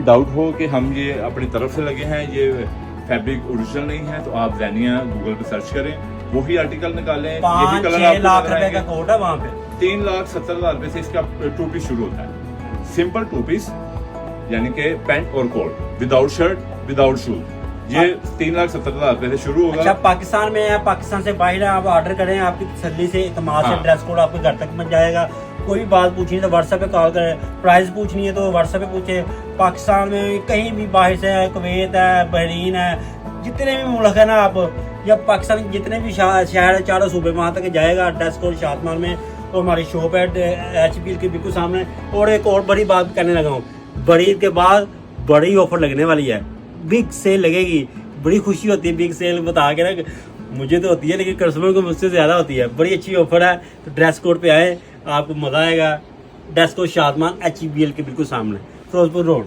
Doubt हो कि हम ये अपनी तरफ से लगे हैं, ये फैब्रिक ओरिजिनल नहीं है, तो आप ज़ैनिया गूगल पे सर्च करें, वही आर्टिकल निकालें। यही 5-6 लाख रुपए का कोट है वहाँ पे। 3,70,000 रुपए से इसका 2 पीस शुरू होता है। सिंपल 2 पीस, यानी कि पैंट और coat, without shirt without shoes, ये 3,70,000 रुपए से शुरू होगा। अच्छा, पाकिस्तान में है, पाकिस्तान से बाहर है, आप ऑर्डर करें, आपकी तसल्ली से इत्मीनान से ड्रेस कोड आपके घर तक पहुंच जाएगा। कोई भी बात पूछनी है तो व्हाट्सएप पे कॉल करें, प्राइस पूछनी है तो व्हाट्सएप पे पूछें। पाकिस्तान में कहीं भी बाहर से है, कुवैत है, बहरीन है, जितने भी मुल्क है ना, आप या पाकिस्तान के जितने भी शहर है, चारों सूबे वहाँ तक जाएगा। ड्रेस कोड शादमाल में, तो हमारी शॉप है HPL के बिल्कुल सामने। और एक और बड़ी बात करने लगा हूँ, बड़ी ईद के बाद बड़ी ऑफर लगने वाली है, बिग सेल लगेगी। बड़ी खुशी होती है बिग सेल बता के ना, मुझे तो होती है लेकिन कस्टमर को मुझसे ज़्यादा होती है। बड़ी अच्छी ऑफर है, तो ड्रेस कोड पे आए, आपको मज़ा आएगा। ड्रेस कोड शादमान HPL के बिल्कुल सामने, फिरोजपुर रोड।